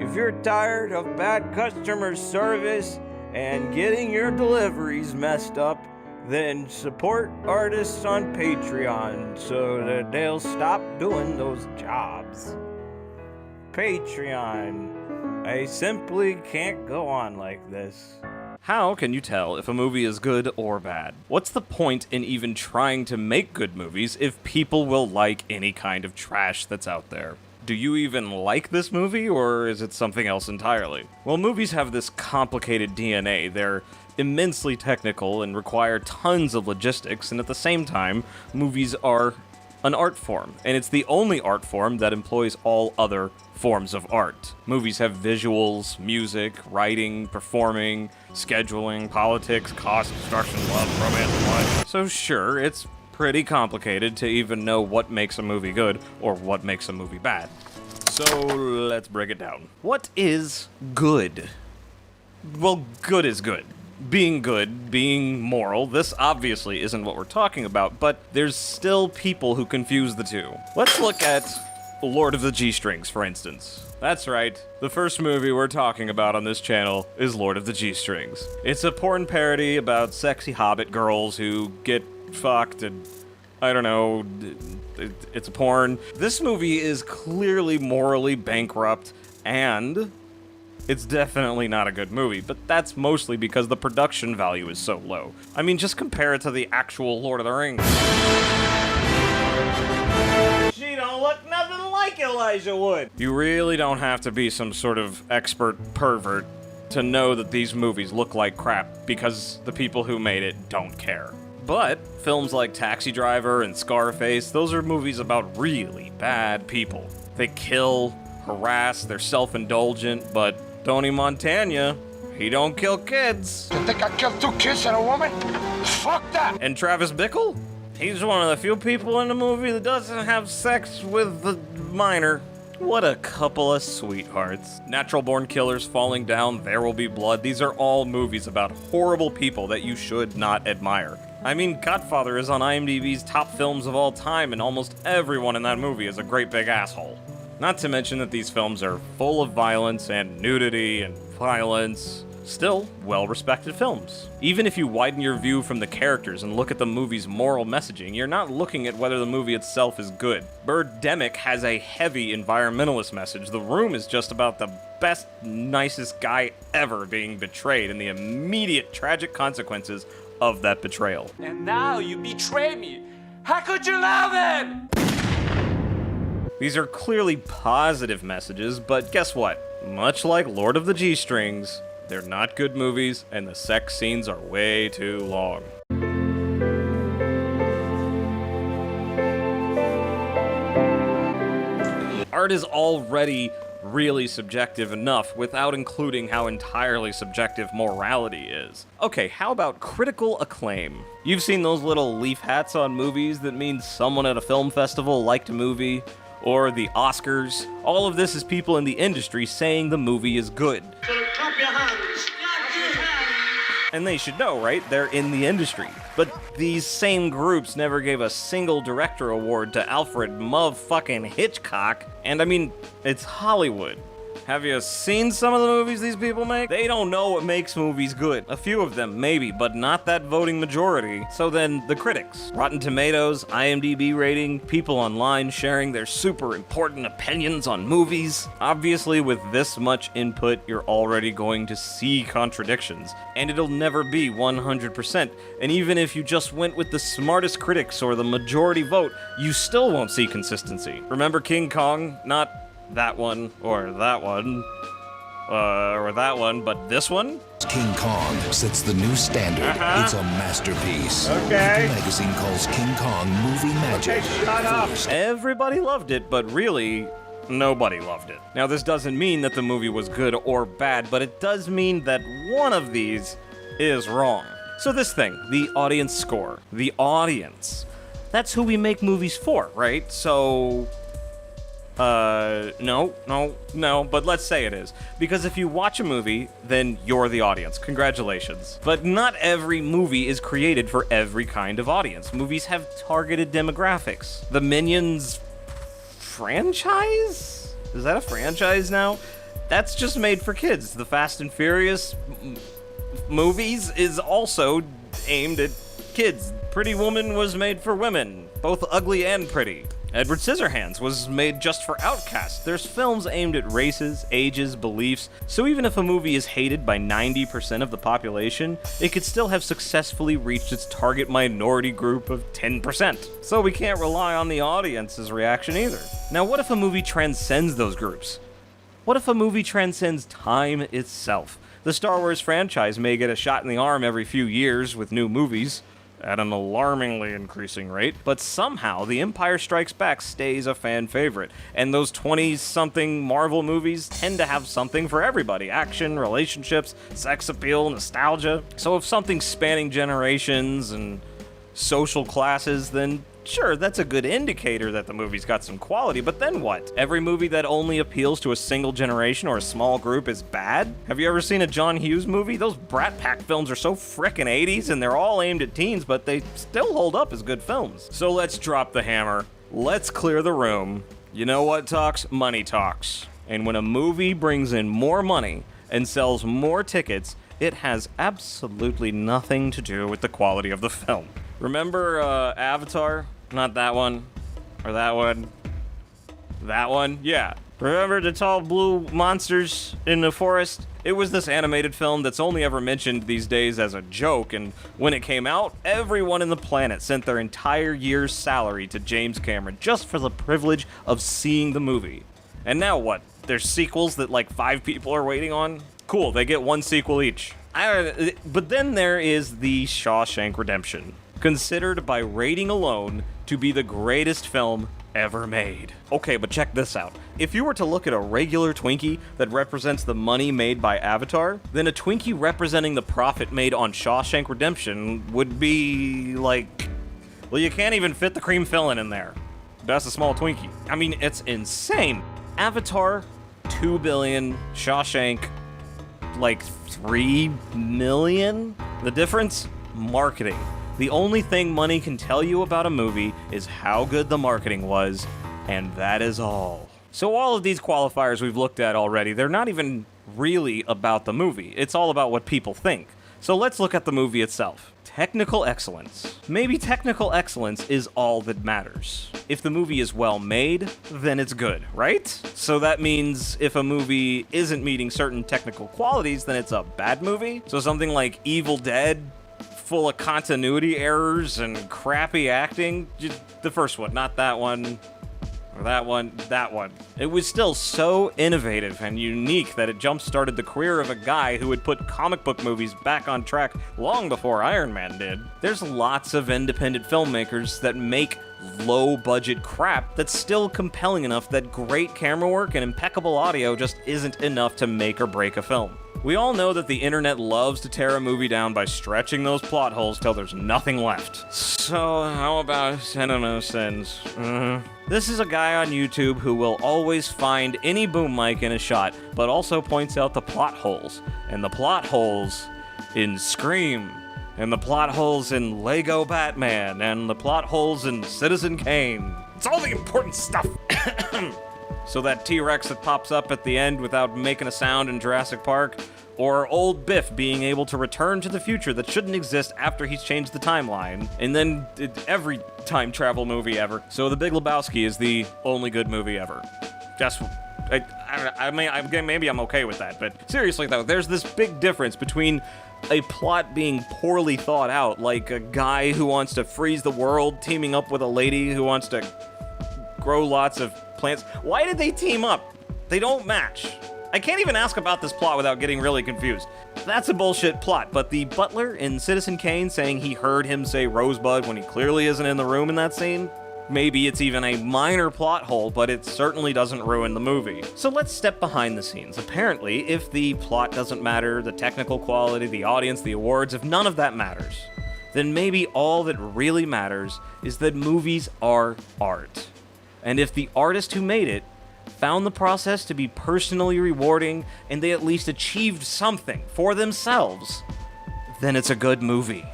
If you're tired of bad customer service and getting your deliveries messed up, then support artists on Patreon so that they'll stop doing those jobs. Patreon. I simply can't go on like this. How can you tell if a movie is good or bad? What's the point in even trying to make good movies if people will like any kind of trash that's out there? Do you even like this movie, or is it something else entirely? Well, movies have this complicated DNA. They're immensely technical and require tons of logistics, and at the same time, movies are an art form, and it's the only art form that employs all other forms of art. Movies have visuals, music, writing, performing, scheduling, politics, cost, construction, love, romance, and life. So sure, it's pretty complicated to even know what makes a movie good or what makes a movie bad. So let's break it down. What is good? Well, good is good. Being good, being moral, this obviously isn't what we're talking about, but there's still people who confuse the two. Let's look at Lord of the G-Strings, for instance. That's right, the first movie we're talking about on this channel is Lord of the G-Strings. It's a porn parody about sexy hobbit girls who get fucked and, I don't know, it's a porn. This movie is clearly morally bankrupt, and it's definitely not a good movie, but that's mostly because the production value is so low. I mean, just compare it to the actual Lord of the Rings. She don't look nothing like Elijah Wood. You really don't have to be some sort of expert pervert to know that these movies look like crap because the people who made it don't care. But films like Taxi Driver and Scarface, those are movies about really bad people. They kill, harass, they're self-indulgent, but Tony Montana, he don't kill kids. You think I killed 2 kids and a woman? Fuck that! And Travis Bickle? He's one of the few people in the movie that doesn't have sex with the minor. What a couple of sweethearts. Natural Born Killers, Falling Down, There Will Be Blood, these are all movies about horrible people that you should not admire. I mean, Godfather is on IMDb's top films of all time, and almost everyone in that movie is a great big asshole. Not to mention that these films are full of violence and nudity and violence. Still, well-respected films. Even if you widen your view from the characters and look at the movie's moral messaging, you're not looking at whether the movie itself is good. Birdemic has a heavy environmentalist message. The Room is just about the best, nicest guy ever being betrayed and the immediate tragic consequences of that betrayal. And now you betray me. How could you love him? These are clearly positive messages, but guess what? Much like Lord of the G-Strings, they're not good movies, and the sex scenes are way too long. Art is already really subjective enough without including how entirely subjective morality is. Okay, how about critical acclaim? You've seen those little leaf hats on movies that mean someone at a film festival liked a movie, or the Oscars. All of this is people in the industry saying the movie is good. So clap your hands. And they should know, right? They're in the industry. But these same groups never gave a single director award to Alfred motherfucking Hitchcock. And I mean, it's Hollywood. Have you seen some of the movies these people make? They don't know what makes movies good. A few of them, maybe, but not that voting majority. So then, the critics. Rotten Tomatoes, IMDb rating, people online sharing their super important opinions on movies. Obviously, with this much input, you're already going to see contradictions. And it'll never be 100%. And even if you just went with the smartest critics or the majority vote, you still won't see consistency. Remember King Kong? Not that one, or that one, or that one, but this one? King Kong sets the new standard. It's a masterpiece. Okay. The magazine calls King Kong movie magic. Okay, shut up. Everybody loved it, but really, nobody loved it. Now, this doesn't mean that the movie was good or bad, but it does mean that one of these is wrong. So this thing, the audience score. The audience. That's who we make movies for, right? So no, but let's say it is. Because if you watch a movie, then you're the audience. Congratulations. But not every movie is created for every kind of audience. Movies have targeted demographics. The Minions franchise? Is that a franchise now? That's just made for kids. The Fast and Furious movies is also aimed at kids. Pretty Woman was made for women, both ugly and pretty. Edward Scissorhands was made just for outcasts. There's films aimed at races, ages, beliefs, so even if a movie is hated by 90% of the population, it could still have successfully reached its target minority group of 10%. So we can't rely on the audience's reaction either. Now what if a movie transcends those groups? What if a movie transcends time itself? The Star Wars franchise may get a shot in the arm every few years with new movies, at an alarmingly increasing rate, but somehow The Empire Strikes Back stays a fan favorite, and those 20-something Marvel movies tend to have something for everybody: action, relationships, sex appeal, nostalgia. So if something's spanning generations and social classes, then sure, that's a good indicator that the movie's got some quality, but then what? Every movie that only appeals to a single generation or a small group is bad? Have you ever seen a John Hughes movie? Those Brat Pack films are so frickin' 80s, and they're all aimed at teens, but they still hold up as good films. So let's drop the hammer. Let's clear the room. You know what talks? Money talks. And when a movie brings in more money and sells more tickets, it has absolutely nothing to do with the quality of the film. Remember Avatar? Not that one. Or that one. That one? Yeah. Remember the tall blue monsters in the forest? It was this animated film that's only ever mentioned these days as a joke, and when it came out, everyone in the planet sent their entire year's salary to James Cameron just for the privilege of seeing the movie. And now what? There's sequels that like 5 people are waiting on? Cool, they get 1 sequel each. But then there is The Shawshank Redemption, considered by rating alone to be the greatest film ever made. Okay, but check this out. If you were to look at a regular Twinkie that represents the money made by Avatar, then a Twinkie representing the profit made on Shawshank Redemption would be like... well, you can't even fit the cream filling in there. That's a small Twinkie. I mean, it's insane. Avatar, 2 billion. Shawshank, like 3 million? The difference? Marketing. The only thing money can tell you about a movie is how good the marketing was, and that is all. So all of these qualifiers we've looked at already, they're not even really about the movie. It's all about what people think. So let's look at the movie itself. Technical excellence. Maybe technical excellence is all that matters. If the movie is well made, then it's good, right? So that means if a movie isn't meeting certain technical qualities, then it's a bad movie? So something like Evil Dead, full of continuity errors and crappy acting. The first one, not that one, or that one, that one. It was still so innovative and unique that it jump-started the career of a guy who would put comic book movies back on track long before Iron Man did. There's lots of independent filmmakers that make low-budget crap that's still compelling enough that great camera work and impeccable audio just isn't enough to make or break a film. We all know that the internet loves to tear a movie down by stretching those plot holes till there's nothing left. So how about Cinema Sins? This is a guy on YouTube who will always find any boom mic in a shot, but also points out the plot holes. And the plot holes in Scream, and the plot holes in Lego Batman, and the plot holes in Citizen Kane. It's all the important stuff. So that T-Rex that pops up at the end without making a sound in Jurassic Park, or old Biff being able to return to the future that shouldn't exist after he's changed the timeline, and then every time travel movie ever. So The Big Lebowski is the only good movie ever. Just, maybe I'm okay with that, but seriously though, there's this big difference between a plot being poorly thought out, like a guy who wants to freeze the world teaming up with a lady who wants to grow lots of plants. Why did they team up? They don't match. I can't even ask about this plot without getting really confused. That's a bullshit plot, but the butler in Citizen Kane saying he heard him say Rosebud when he clearly isn't in the room in that scene? Maybe it's even a minor plot hole, but it certainly doesn't ruin the movie. So let's step behind the scenes. Apparently, if the plot doesn't matter, the technical quality, the audience, the awards, if none of that matters, then maybe all that really matters is that movies are art. And if the artist who made it found the process to be personally rewarding and they at least achieved something for themselves, then it's a good movie.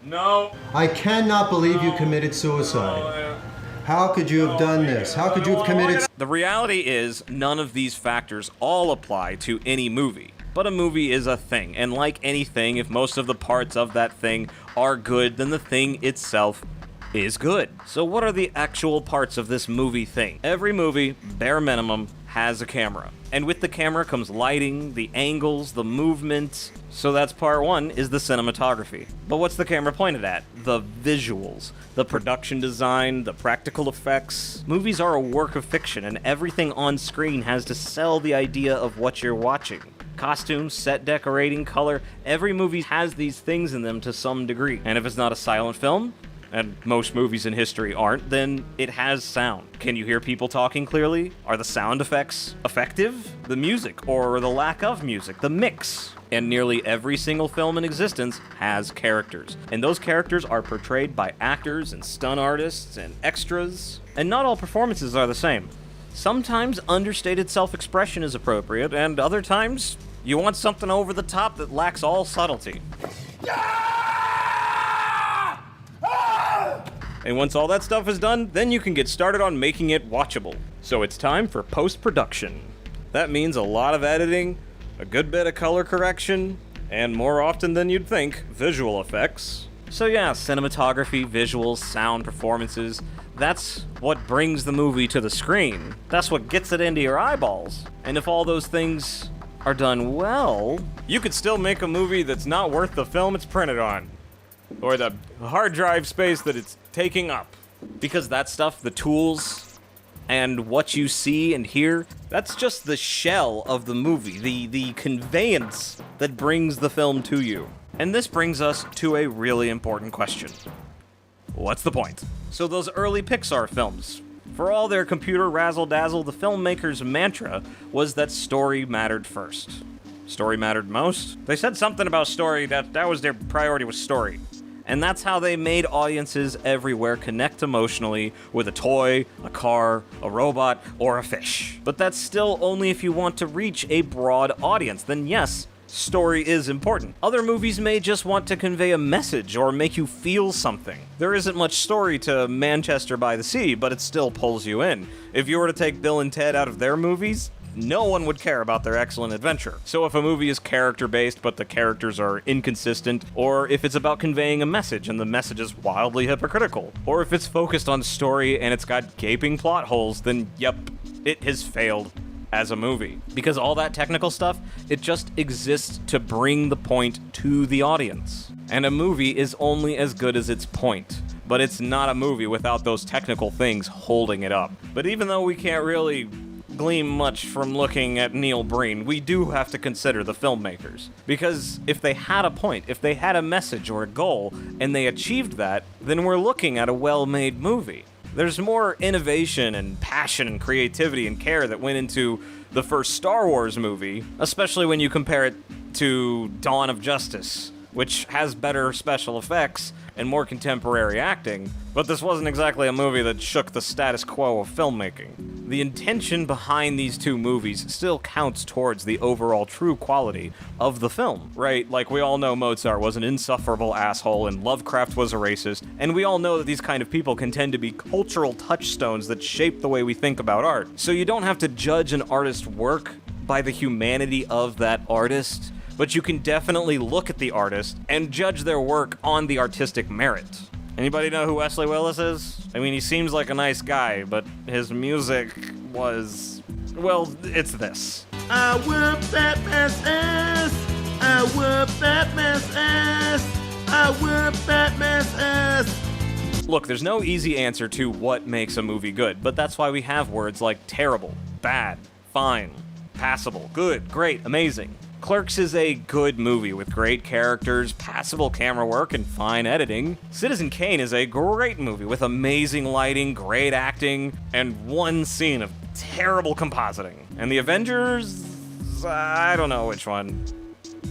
No. I cannot believe you committed suicide. How could you have done this? How could you have committed... The reality is, none of these factors all apply to any movie. But a movie is a thing, and like anything, if most of the parts of that thing are good, then the thing itself is good. So what are the actual parts of this movie thing? Every movie, bare minimum, has a camera. And with the camera comes lighting, the angles, the movement. So that's part one, is the cinematography. But what's the camera pointed at? The visuals, the production design, the practical effects. Movies are a work of fiction, and everything on screen has to sell the idea of what you're watching. Costumes, set decorating, color, every movie has these things in them to some degree. And if it's not a silent film, and most movies in history aren't, then it has sound. Can you hear people talking clearly? Are the sound effects effective? The music, or the lack of music, the mix. And nearly every single film in existence has characters. And those characters are portrayed by actors and stunt artists and extras. And not all performances are the same. Sometimes understated self-expression is appropriate, and other times you want something over the top that lacks all subtlety. And once all that stuff is done, then you can get started on making it watchable. So it's time for post-production. That means a lot of editing, a good bit of color correction, and more often than you'd think, visual effects. So yeah, cinematography, visuals, sound, performances, that's what brings the movie to the screen. That's what gets it into your eyeballs. And if all those things are done well, you could still make a movie that's not worth the film it's printed on. Or the hard drive space that it's taking up. Because that stuff, the tools, and what you see and hear, that's just the shell of the movie, the conveyance that brings the film to you. And this brings us to a really important question. What's the point? So those early Pixar films, for all their computer razzle-dazzle, the filmmakers' mantra was that story mattered first. Story mattered most? They said something about story, that was their priority, was story. And that's how they made audiences everywhere connect emotionally with a toy, a car, a robot, or a fish. But that's still only if you want to reach a broad audience. Then yes, story is important. Other movies may just want to convey a message or make you feel something. There isn't much story to Manchester by the Sea, but it still pulls you in. If you were to take Bill and Ted out of their movies, no one would care about their excellent adventure. So if a movie is character-based but the characters are inconsistent, or if it's about conveying a message and the message is wildly hypocritical, or if it's focused on story and it's got gaping plot holes, then yep, it has failed as a movie. Because all that technical stuff, it just exists to bring the point to the audience. And a movie is only as good as its point. But it's not a movie without those technical things holding it up. But even though we can't really glean much from looking at Neil Breen, we do have to consider the filmmakers. Because if they had a point, if they had a message or a goal, and they achieved that, then we're looking at a well-made movie. There's more innovation and passion and creativity and care that went into the first Star Wars movie, especially when you compare it to Dawn of Justice, which has better special effects and more contemporary acting, but this wasn't exactly a movie that shook the status quo of filmmaking. The intention behind these two movies still counts towards the overall true quality of the film, right? Like, we all know Mozart was an insufferable asshole and Lovecraft was a racist, and we all know that these kind of people can tend to be cultural touchstones that shape the way we think about art. So you don't have to judge an artist's work by the humanity of that artist, but you can definitely look at the artist and judge their work on the artistic merit. Anybody know who Wesley Willis is? I mean, he seems like a nice guy, but his music was... well, it's this. I whip that man's ass. I whip that man's ass. I whip that man's ass. Look, there's no easy answer to what makes a movie good, but that's why we have words like terrible, bad, fine, passable, good, great, amazing. Clerks is a good movie with great characters, passable camera work, and fine editing. Citizen Kane is a great movie with amazing lighting, great acting, and one scene of terrible compositing. And The Avengers? I don't know which one.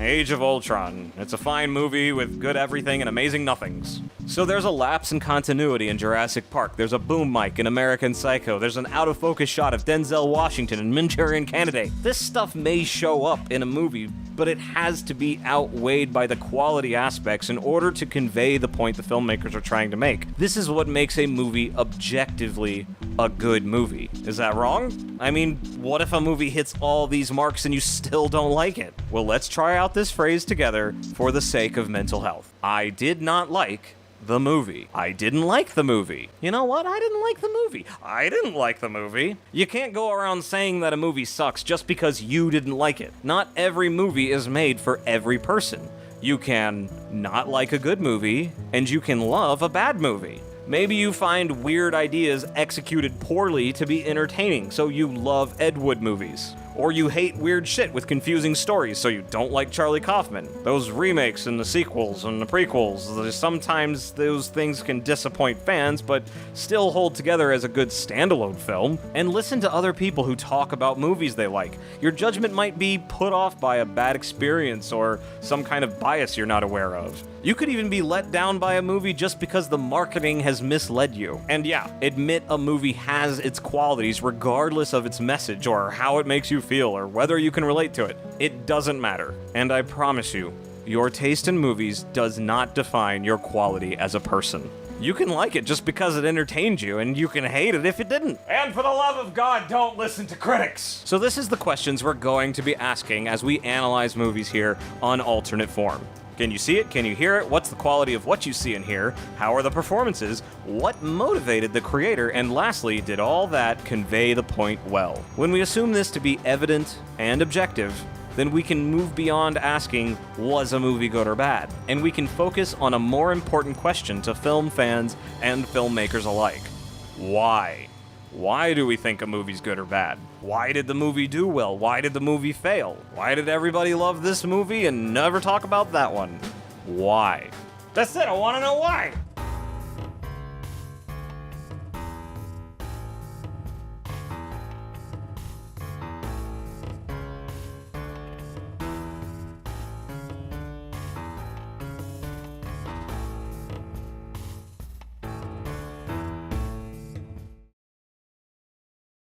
Age of Ultron. It's a fine movie with good everything and amazing nothings. So there's a lapse in continuity in Jurassic Park, there's a boom mic in American Psycho, there's an out-of-focus shot of Denzel Washington in Manchurian Candidate. This stuff may show up in a movie, but it has to be outweighed by the quality aspects in order to convey the point the filmmakers are trying to make. This is what makes a movie objectively a good movie. Is that wrong? I mean, what if a movie hits all these marks and you still don't like it? Well, let's try out this phrase together for the sake of mental health. I did not like the movie. I didn't like the movie. You know what? I didn't like the movie. I didn't like the movie. You can't go around saying that a movie sucks just because you didn't like it. Not every movie is made for every person. You can not like a good movie, and you can love a bad movie. Maybe you find weird ideas executed poorly to be entertaining, so you love Ed Wood movies. Or you hate weird shit with confusing stories, so you don't like Charlie Kaufman. Those remakes and the sequels and the prequels, sometimes those things can disappoint fans, but still hold together as a good standalone film. And listen to other people who talk about movies they like. Your judgment might be put off by a bad experience or some kind of bias you're not aware of. You could even be let down by a movie just because the marketing has misled you. And yeah, admit a movie has its qualities regardless of its message or how it makes you feel or whether you can relate to it. It doesn't matter. And I promise you, your taste in movies does not define your quality as a person. You can like it just because it entertained you, and you can hate it if it didn't. And for the love of God, don't listen to critics! So this is the questions we're going to be asking as we analyze movies here on Alternate Form. Can you see it? Can you hear it? What's the quality of what you see and hear? How are the performances? What motivated the creator? And lastly, did all that convey the point well? When we assume this to be evident and objective, then we can move beyond asking, was a movie good or bad? And we can focus on a more important question to film fans and filmmakers alike. Why? Why do we think a movie's good or bad? Why did the movie do well? Why did the movie fail? Why did everybody love this movie and never talk about that one? Why? That's it, I want to know why!